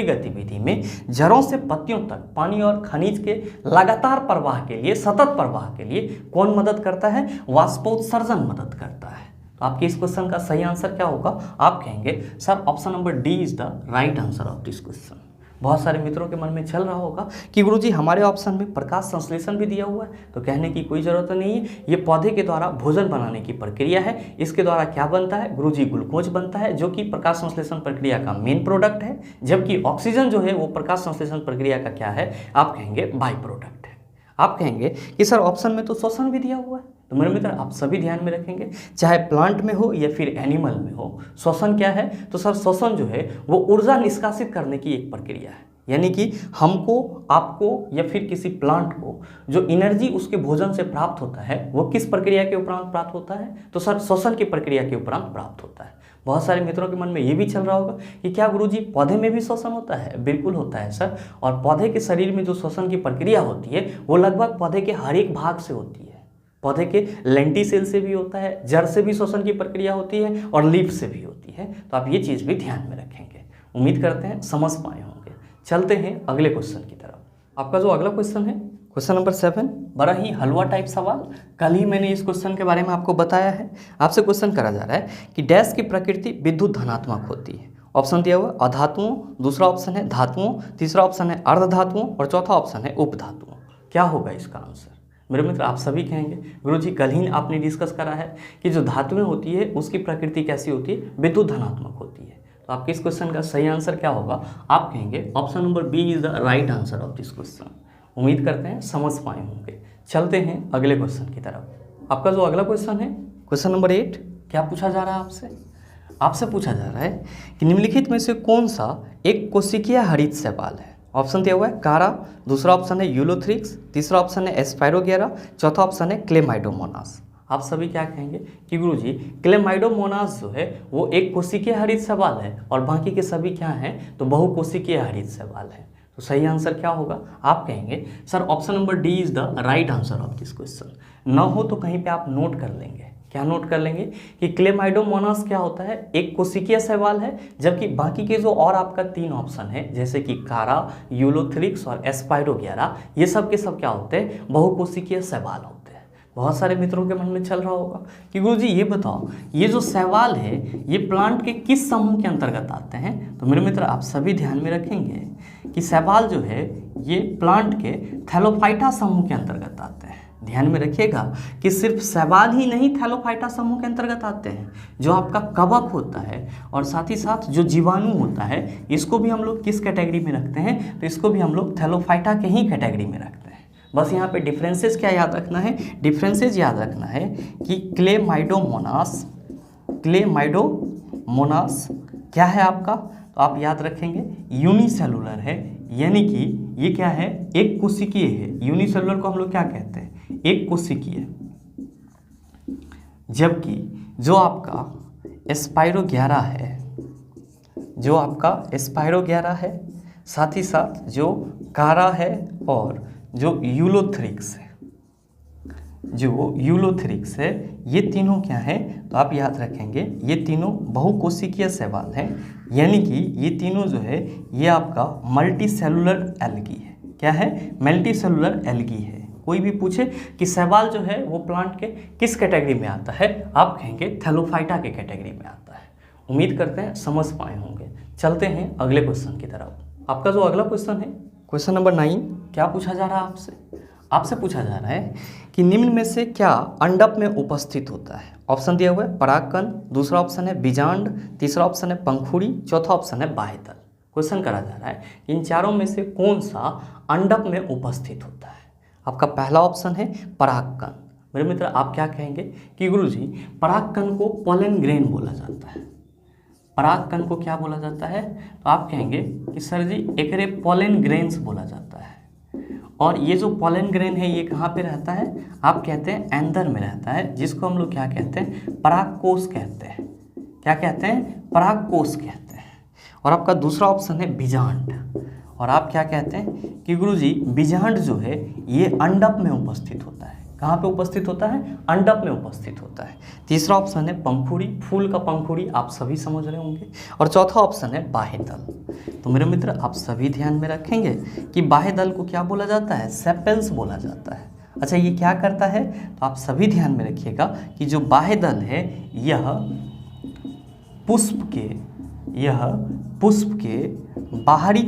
गतिविधि में जड़ों से पत्तियों तक पानी और खनिज के लगातार प्रवाह के लिए, सतत प्रवाह के लिए कौन मदद करता है? वाष्पोत्सर्जन मदद करता है। तो आपके इस क्वेश्चन का सही आंसर क्या होगा? आप कहेंगे sir option number D is the right answer of this question. बहुत सारे मित्रों के मन में चल रहा होगा कि गुरुजी हमारे ऑप्शन में प्रकाश संश्लेषण भी दिया हुआ है, तो कहने की कोई ज़रूरत नहीं है। ये पौधे के द्वारा भोजन बनाने की प्रक्रिया है। इसके द्वारा क्या बनता है? गुरुजी ग्लूकोज बनता है, जो कि प्रकाश संश्लेषण प्रक्रिया का मेन प्रोडक्ट है, जबकि ऑक्सीजन जो है वो प्रकाश संश्लेषण प्रक्रिया का क्या है? आप कहेंगे बाई प्रोडक्ट है। आप कहेंगे कि सर ऑप्शन में तो श्वसन भी दिया हुआ है। तो मेरे मित्र आप सभी ध्यान में रखेंगे, चाहे प्लांट में हो या फिर एनिमल में हो, श्वसन क्या है? तो सर श्वसन जो है वो ऊर्जा निष्कासित करने की एक प्रक्रिया है, यानी कि हमको, आपको या फिर किसी प्लांट को जो एनर्जी उसके भोजन से प्राप्त होता है वो किस प्रक्रिया के उपरांत प्राप्त होता है? तो सर श्वसन की प्रक्रिया के उपरांत प्राप्त होता है। बहुत सारे मित्रों के मन में ये भी चल रहा होगा कि क्या गुरुजी पौधे में भी श्वसन होता है? बिल्कुल होता है सर। और पौधे के शरीर में जो श्वसन की प्रक्रिया होती है वो लगभग पौधे के हर एक भाग से होती है। पौधे के लेंटिसेल से भी होता है, जड़ से भी श्वसन की प्रक्रिया होती है और लीफ से भी होती है। तो आप ये चीज़ भी ध्यान में रखेंगे। उम्मीद करते हैं समझ पाए होंगे। चलते हैं अगले क्वेश्चन की तरफ। आपका जो अगला क्वेश्चन है क्वेश्चन नंबर 7, बड़ा ही हलवा टाइप सवाल। कल ही मैंने इस क्वेश्चन के बारे में आपको बताया है। आपसे क्वेश्चन करा जा रहा है कि डैश की प्रकृति विद्युत धनात्मक होती है। ऑप्शन दिया हुआ अधातुओं, दूसरा ऑप्शन है धातुओं, तीसरा ऑप्शन है अर्धधातुओं और चौथा ऑप्शन है उपधातुओं। क्या होगा इसका आंसर? मेरे मित्र आप सभी कहेंगे गुरुजी कल ही आपने डिस्कस करा है कि जो धातुएं होती है उसकी प्रकृति कैसी होती है? विद्युत धनात्मक होती है। तो आपके इस क्वेश्चन का सही आंसर क्या होगा? आप कहेंगे option number B is the right answer of this question. उम्मीद करते हैं समझ पाए होंगे। चलते हैं अगले क्वेश्चन की तरफ। आपका जो अगला क्वेश्चन है क्वेश्चन नंबर 8, क्या पूछा जा रहा है आपसे? आपसे पूछा जा रहा है कि निम्नलिखित में से कौन सा एक कोशिकीय हरित शैवाल है? ऑप्शन दिया हुआ है कारा, दूसरा ऑप्शन है यूलोथ्रिक्स, तीसरा ऑप्शन है एस्पायरोगेरा, चौथा ऑप्शन है क्लेमाइडोमोनास। आप सभी क्या कहेंगे कि गुरुजी क्लेमाइडोमोनास जो है वो एक कोशिकीय हरित शैवाल है और बाकी के सभी क्या हैं? तो बहुकोशिकीय हरित शैवाल है। तो सही आंसर क्या होगा? आप कहेंगे sir option number D is the right answer of this question. न हो तो कहीं पे आप नोट कर लेंगे। क्या नोट कर लेंगे कि क्लेमाइडोमोनास क्या होता है? एक कोशिकीय शैवाल है, जबकि बाकी के जो और आपका 3 ऑप्शन है जैसे कि कारा, यूलोथ्रिक्स और एस्पायरोगेरा, ये सब के सब क्या होते हैं? बहुकोशिकीय शैवाल होते हैं। बहुत सारे मित्रों के मन में चल रहा होगा कि गुरुजी ये बताओ ये जो शैवाल है ये प्लांट के किस समूह के अंतर्गत आते हैं? तो मेरे मित्र आप सभी ध्यान में रखेंगे कि शैवाल जो है ये प्लांट के थैलोफाइटा समूह के अंतर्गत आते हैं। ध्यान में रखिएगा कि सिर्फ शैवाल ही नहीं थैलोफाइटा समूह के अंतर्गत आते हैं। जो आपका कवक होता है और साथ ही साथ जो जीवाणु होता है इसको भी हम लोग किस कैटेगरी में रखते हैं? तो इसको भी हम लोग थैलोफाइटा के ही कैटेगरी में रखते हैं। बस यहाँ पे डिफरेंसेस क्या याद रखना है? डिफरेंसेस याद रखना है कि क्लेमाइडोमोनास क्या है आपका? तो आप याद रखेंगे यूनिसेलुलर है, यानी कि ये क्या है? एक कोशिकीय है। यूनिसेलुलर को हम लोग क्या कहते हैं? एक कोशिकीय। जबकि जो आपका एस्पायरोगेरा है, साथ ही साथ जो कारा है और जो यूलोथ्रिक्स है, ये तीनों क्या है? तो आप याद रखेंगे ये तीनों बहुकोशिकीय शैवाल हैं, यानी कि ये तीनों जो है ये आपका मल्टीसेलुलर एल्गी है। क्या है? मल्टीसेलुलर एल्गी है। कोई भी पूछे कि शैवाल जो है वो प्लांट के किस कैटेगरी में आता है? आप कहेंगे थैलोफाइटा के कैटेगरी में आता है। उम्मीद करते हैं समझ पाए होंगे। चलते हैं अगले क्वेश्चन की तरफ। आपका जो अगला क्वेश्चन है क्वेश्चन नंबर 9, क्या पूछा जा रहा है आपसे? आपसे पूछा जा रहा है कि निम्न में से क्या अंडप में उपस्थित होता है? ऑप्शन दिया हुआ है परागकण, दूसरा ऑप्शन है बीजांड, तीसरा ऑप्शन है पंखुड़ी, चौथा ऑप्शन है बाह्यदल। क्वेश्चन करा जा रहा है इन चारों में से कौन सा अंडप में उपस्थित होता है? आपका पहला ऑप्शन है परागकण। मेरे मित्र आप क्या कहेंगे कि गुरुजी परागकण को पोलन ग्रेन बोला जाता है। परागकण को क्या बोला जाता है? तो आप कहेंगे कि सर जी एकरे पोलन ग्रेन्स बोला जाता है। और ये जो पोलन ग्रेन है ये कहाँ पे रहता है? आप कहते हैं एंदर में रहता है, जिसको हम लोग क्या कहते हैं? परागकोश कहते हैं। क्या कहते हैं? परागकोश कहते हैं। और आपका दूसरा ऑप्शन है बीजांड। और आप क्या कहते हैं कि गुरुजी बीजांड जो है ये अंडप में उपस्थित होता है। कहाँ पे उपस्थित होता है? अंडप में उपस्थित होता है। तीसरा ऑप्शन है पंखुड़ी, फूल का पंखुड़ी, आप सभी समझ रहे होंगे। और चौथा ऑप्शन है बाह्यदल। तो मेरे मित्र आप सभी ध्यान में रखेंगे कि बाह्यदल को क्या बोला जाता है? सेपेंस बोला जाता है। अच्छा ये क्या करता है? तो आप सभी ध्यान में रखिएगा कि जो बाह्यदल है यह पुष्प के बाहरी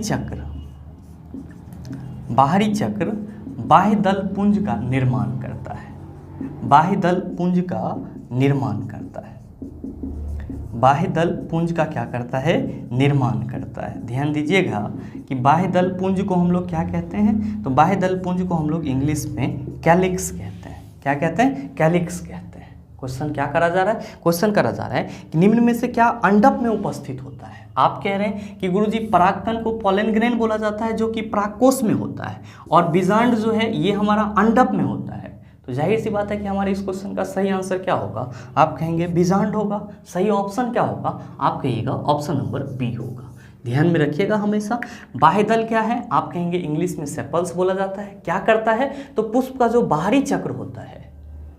चक्र बाह्यदल पुंज का निर्माण करता है। बाह्यदल पुंज का निर्माण करता है। बाह्यदल पुंज का क्या करता है? निर्माण करता है। ध्यान दीजिएगा कि बाह्यदल पुंज को हम लोग क्या कहते हैं? तो बाह्यदल पुंज को हम लोग इंग्लिश में कैलिक्स कहते हैं। क्या कहते हैं? कैलिक्स कहते हैं। क्वेश्चन क्या करा जा रहा है? क्वेश्चन करा जा रहा है कि निम्न में से क्या अंडप में उपस्थित होता है? आप कह रहे हैं कि गुरुजी परागकण को पोलन ग्रेन बोला जाता है जो कि परागकोश में होता है, और बीजांड जो है ये हमारा अंडप में होता है। तो जाहिर सी बात है कि हमारे इस क्वेश्चन का सही आंसर क्या होगा, आप कहेंगे बिजांड होगा। सही ऑप्शन क्या होगा, आप कहिएगा ऑप्शन नंबर बी होगा। ध्यान में रखिएगा हमेशा। बाह्य दल क्या है, आप कहेंगे इंग्लिश में सेपल्स बोला जाता है। क्या करता है, तो पुष्प का जो बाहरी चक्र होता है,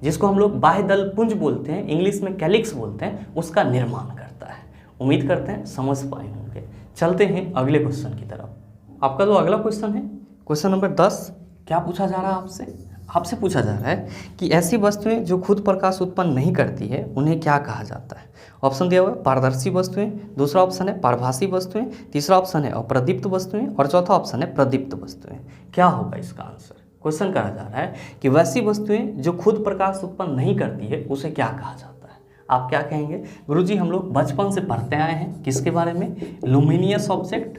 जिसको हम लोग बाह्य दल पुंज बोलते हैं, इंग्लिश में कैलिक्स बोलते हैं, उसका निर्माण करता है। उम्मीद करते हैं समझ पाए होंगे। चलते हैं अगले क्वेश्चन की तरफ। आपका जो अगला क्वेश्चन है, क्वेश्चन नंबर 10, क्या पूछा जा रहा है आपसे पूछा जा रहा है कि ऐसी वस्तुएं जो खुद प्रकाश उत्पन्न नहीं करती है उन्हें क्या कहा जाता है। ऑप्शन दिया हुआ है पारदर्शी वस्तुएं, दूसरा ऑप्शन है पारभासी वस्तुएं, तीसरा ऑप्शन है अप्रदीप्त वस्तुएं और चौथा ऑप्शन है प्रदीप्त वस्तुएं। क्या होगा इसका आंसर। क्वेश्चन कहा जा रहा है कि वैसी वस्तुएं जो खुद प्रकाश उत्पन्न नहीं करती है उसे क्या कहा जाता है। आप क्या कहेंगे, गुरुजी हम लोग बचपन से पढ़ते आए हैं किसके बारे में, लुमिनियस ऑब्जेक्ट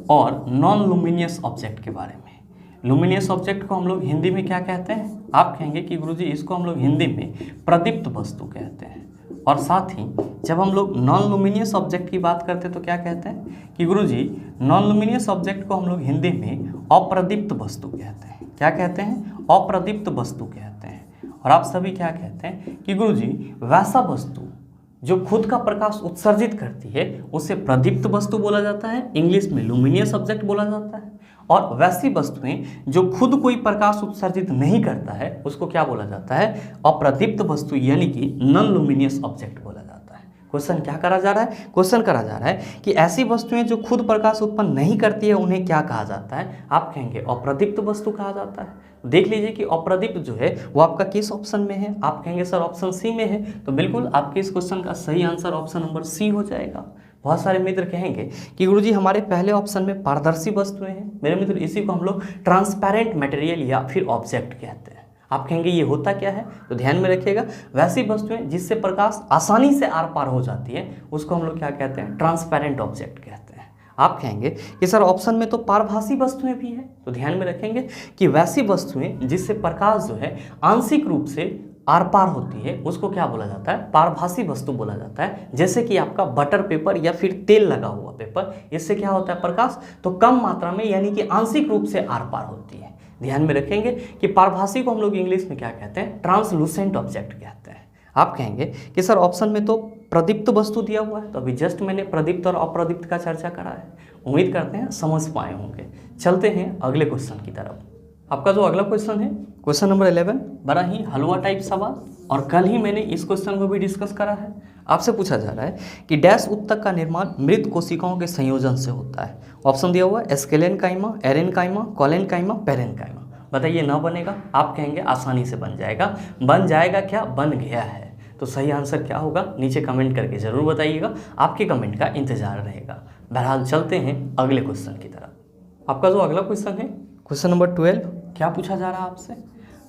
और नॉन लुमिनियस ऑब्जेक्ट के बारे में। लुमिनियस ऑब्जेक्ट को हम लोग हिंदी में क्या कहते हैं, आप कहेंगे कि गुरुजी इसको हम लोग हिंदी में प्रदीप्त वस्तु कहते हैं। और साथ ही जब हम लोग नॉन लुमिनियस ऑब्जेक्ट की बात करते हैं तो क्या कहते हैं कि गुरुजी नॉन लुमिनियस ऑब्जेक्ट को हम लोग हिंदी में अप्रदीप्त वस्तु कहते हैं। क्या कहते हैं, अप्रदीप्त वस्तु कहते हैं। और आप सभी क्या कहते हैं कि गुरुजी वैसा वस्तु जो खुद का प्रकाश उत्सर्जित करती है उसे प्रदीप्त वस्तु बोला जाता है, इंग्लिश में लुमिनियस ऑब्जेक्ट बोला जाता है। और वैसी वस्तुएं जो खुद कोई प्रकाश उत्सर्जित नहीं करता है उसको क्या बोला जाता है, अप्रदीप्त वस्तु यानी कि नॉन लुमिनियस ऑब्जेक्ट बोला जाता है। क्वेश्चन क्या करा जा रहा है, क्वेश्चन करा जा रहा है कि ऐसी वस्तुएं जो खुद प्रकाश उत्पन्न नहीं करती है उन्हें क्या कहा जाता है। आप कहेंगे अप्रदीप्त वस्तु कहा जाता है। देख लीजिए कि अप्रदीप्त जो है वो आपका किस ऑप्शन में है। आप कहेंगे सर ऑप्शन सी में है, तो बिल्कुल आपके इस क्वेश्चन का सही आंसर ऑप्शन नंबर सी हो जाएगा। बहुत सारे मित्र कहेंगे कि गुरुजी हमारे पहले ऑप्शन में पारदर्शी वस्तुएं हैं। मेरे मित्र इसी को हम लोग ट्रांसपेरेंट मटेरियल या फिर ऑब्जेक्ट कहते हैं। आप कहेंगे ये होता क्या है, तो ध्यान में रखिएगा वैसी वस्तुएं जिससे प्रकाश आसानी से आर पार हो जाती है उसको हम लोग क्या कहते हैं, ट्रांसपेरेंट ऑब्जेक्ट कहते हैं। आप कहेंगे कि सर ऑप्शन में तो पारभासी वस्तुएं भी हैं, तो ध्यान में रखेंगे कि वैसी वस्तुएं जिससे प्रकाश जो है आंशिक रूप से आर पार होती है उसको क्या बोला जाता है, पारभासी वस्तु बोला जाता है। जैसे कि आपका बटर पेपर या फिर तेल लगा हुआ पेपर, इससे क्या होता है प्रकाश तो कम मात्रा में यानी कि आंशिक रूप से आर पार होती है। ध्यान में रखेंगे कि पारभासी को हम लोग इंग्लिश में क्या कहते हैं, ट्रांसलूसेंट ऑब्जेक्ट कहते हैं। आप कहेंगे कि सर ऑप्शन में तो प्रदीप्त वस्तु दिया हुआ है, तो अभी जस्ट मैंने प्रदीप्त और अप्रदीप्त का चर्चा करा है। उम्मीद करते हैं समझ पाए होंगे। चलते हैं अगले क्वेश्चन की तरफ। आपका जो अगला क्वेश्चन है, क्वेश्चन नंबर 11, बड़ा ही हलवा टाइप सवाल, और कल ही मैंने इस क्वेश्चन को भी डिस्कस करा है। आपसे पूछा जा रहा है कि डैश उत्तक का निर्माण मृत कोशिकाओं के संयोजन से होता है। ऑप्शन दिया हुआ है एस्केलेनकाइमा, एरेनकाइमा, कोलेनकाइमा, पेरेनकाइमा। बताइए ना बनेगा, आप कहेंगे आसानी से बन जाएगा। बन जाएगा क्या, बन गया है। तो सही आंसर क्या होगा नीचे कमेंट करके ज़रूर बताइएगा, आपके कमेंट का इंतजार रहेगा। बहरहाल चलते हैं अगले क्वेश्चन की तरफ। आपका जो अगला क्वेश्चन है, क्वेश्चन नंबर 12, क्या पूछा जा रहा है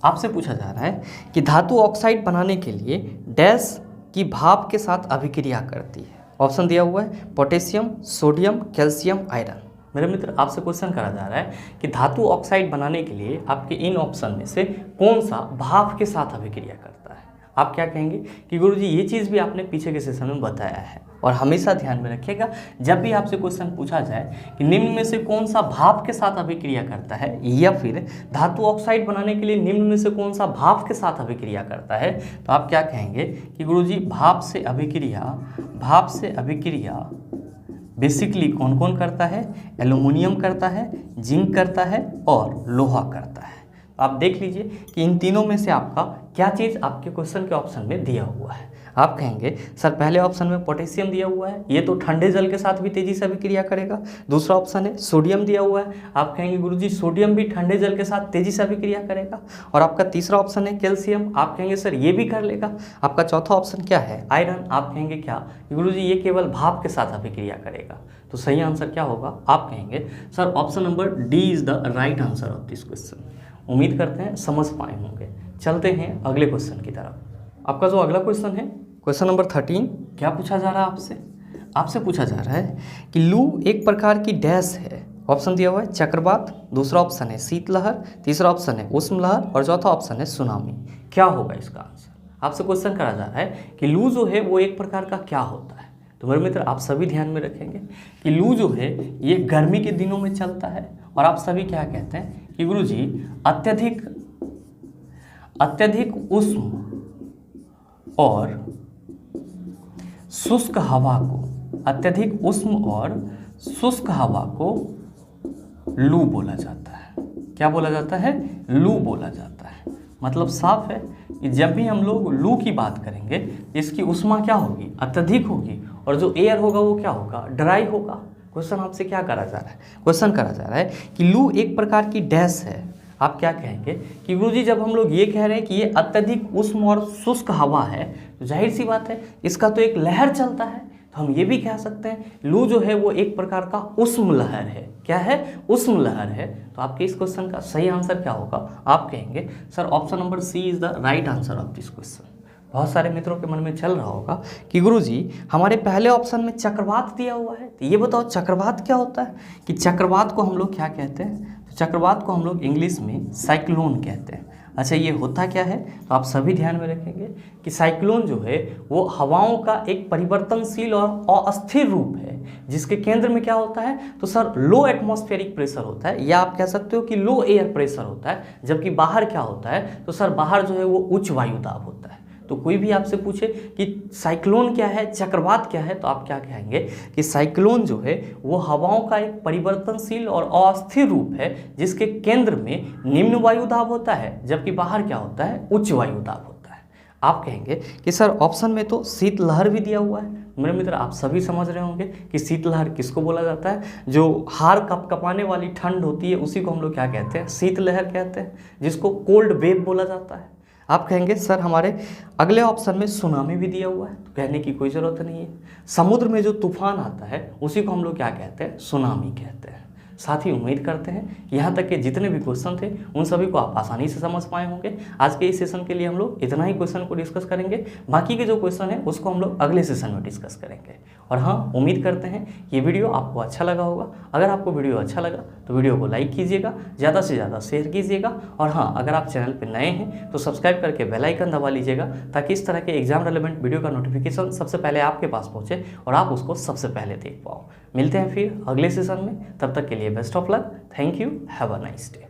आपसे पूछा जा रहा है कि धातु ऑक्साइड बनाने के लिए डैश की भाप के साथ अभिक्रिया करती है। ऑप्शन दिया हुआ है पोटेशियम, सोडियम, कैल्शियम, आयरन। मेरे मित्र आपसे क्वेश्चन करा जा रहा है कि धातु ऑक्साइड बनाने के लिए आपके इन ऑप्शन में से कौन सा भाप के साथ अभिक्रिया करता है। आप क्या कहेंगे कि गुरुजी ये चीज़ भी आपने पीछे के सेशन में बताया है। और हमेशा ध्यान में रखिएगा जब भी आपसे क्वेश्चन पूछा जाए कि निम्न में से कौन सा भाप के साथ अभिक्रिया करता है या फिर धातु ऑक्साइड बनाने के लिए निम्न में से कौन सा भाप के साथ अभिक्रिया करता है, तो आप क्या कहेंगे कि गुरुजी भाप से अभिक्रिया बेसिकली कौन कौन करता है, एल्युमिनियम करता है, जिंक करता है और लोहा करता है। आप देख लीजिए कि इन तीनों में से आपका क्या चीज़ आपके क्वेश्चन के ऑप्शन में दिया हुआ है। आप कहेंगे सर पहले ऑप्शन में पोटेशियम दिया हुआ है, ये तो ठंडे जल के साथ भी तेजी से अभिक्रिया करेगा। दूसरा ऑप्शन है सोडियम दिया हुआ है, आप कहेंगे गुरुजी सोडियम भी ठंडे जल के साथ तेजी से अभिक्रिया करेगा। और आपका तीसरा ऑप्शन है कैल्शियम, आप कहेंगे सर ये भी कर लेगा। आपका चौथा ऑप्शन क्या है, आयरन, आप कहेंगे क्या कि गुरुजी ये केवल भाप के साथ अभिक्रिया करेगा। तो सही आंसर क्या होगा, आप कहेंगे sir option number D is the right answer of this question. उम्मीद करते हैं समझ पाए होंगे। चलते हैं अगले क्वेश्चन की तरफ। आपका जो अगला क्वेश्चन है, क्वेश्चन नंबर 13, क्या पूछा जा रहा है आपसे पूछा जा रहा है कि लू एक प्रकार की डैश है। ऑप्शन दिया हुआ है चक्रवात, दूसरा ऑप्शन है शीतलहर, तीसरा ऑप्शन है उष्मलहर और चौथा ऑप्शन है सुनामी। क्या होगा इसका आंसर। आपसे क्वेश्चन करा जा रहा है कि लू जो है वो एक प्रकार का क्या होता है। तो मेरे मित्र आप सभी ध्यान में रखेंगे कि लू जो है ये गर्मी के दिनों में चलता है। और आप सभी क्या कहते हैं कि गुरुजी अत्यधिक उष्ण और शुष्क हवा को, अत्यधिक उष्ण और शुष्क हवा को लू बोला जाता है। क्या बोला जाता है? लू बोला जाता है। मतलब साफ है कि जब भी हम लोग लू की बात करेंगे, इसकी उष्मा क्या होगी? अत्यधिक होगी, और जो एयर होगा वो क्या होगा? ड्राई होगा। क्वेश्चन आपसे क्या करा जा रहा है? क्वेश्चन करा जा रहा है कि लू एक प्रकार की डैश है। आप क्या कहेंगे कि गुरुजी जब हम लोग ये कह रहे हैं कि ये अत्यधिक उष्ण और शुष्क हवा है, तो जाहिर सी बात है इसका तो एक लहर चलता है, तो हम ये भी कह सकते हैं लू जो है वो एक प्रकार का उष्ण लहर है। क्या है? उष्ण लहर है। तो आपके इस क्वेश्चन का सही आंसर क्या होगा? आप कहेंगे sir option number C is the right answer of this question. बहुत सारे मित्रों के मन में चल रहा होगा कि गुरुजी हमारे पहले ऑप्शन में चक्रवात दिया हुआ है, तो ये बताओ चक्रवात क्या होता है? कि चक्रवात को हम लोग क्या कहते हैं? तो चक्रवात को हम लोग इंग्लिश में साइक्लोन कहते हैं। अच्छा, ये होता क्या है? तो आप सभी ध्यान में रखेंगे कि साइक्लोन जो है वो हवाओं का एक परिवर्तनशील और अस्थिर रूप है, जिसके केंद्र में क्या होता है? तो सर लो एटमॉस्फेरिक प्रेशर होता है, या आप कह सकते हो कि लो एयर प्रेशर होता है। जबकि बाहर क्या होता है? तो सर बाहर जो है वो उच्च वायु दाब होता है। तो कोई भी आपसे पूछे कि साइक्लोन क्या है, चक्रवात क्या है, तो आप क्या कहेंगे कि साइक्लोन जो है वो हवाओं का एक परिवर्तनशील और अस्थिर रूप है, जिसके केंद्र में निम्न वायु दाब होता है, जबकि बाहर क्या होता है? उच्च वायु दाब होता है। आप कहेंगे कि सर ऑप्शन में तो शीतलहर भी दिया हुआ है। मेरे मित्र आप सभी समझ रहे होंगे कि शीतलहर किसको बोला जाता है? जो हार कपकपाने वाली ठंड होती है उसी को हम लोग क्या कहते हैं? शीतलहर कहते हैं, जिसको कोल्ड वेव बोला जाता है। आप कहेंगे सर हमारे अगले ऑप्शन में सुनामी भी दिया हुआ है, तो कहने की कोई ज़रूरत नहीं है। समुद्र में जो तूफान आता है उसी को हम लोग क्या कहते हैं? सुनामी कहते हैं। साथ ही उम्मीद करते हैं कि यहाँ तक के जितने भी क्वेश्चन थे उन सभी को आप आसानी से समझ पाए होंगे। आज के इस सेशन के लिए हम लोग इतना ही क्वेश्चन को डिस्कस करेंगे, बाकी के जो क्वेश्चन है उसको हम लोग अगले सेशन में डिस्कस करेंगे। और हाँ, उम्मीद करते हैं ये वीडियो आपको अच्छा लगा होगा। अगर आपको वीडियो अच्छा लगा तो वीडियो को लाइक कीजिएगा, ज़्यादा से ज़्यादा शेयर कीजिएगा, और हाँ, अगर आप चैनल पर नए हैं तो सब्सक्राइब करके बेल आइकन दबा लीजिएगा, ताकि इस तरह के एग्जाम रेलेवेंट वीडियो का नोटिफिकेशन सबसे पहले आपके पास पहुँचे और आप उसको सबसे पहले देख पाओ। मिलते हैं फिर अगले सेशन में, तब तक के लिए best of luck. Thank you, have a nice day.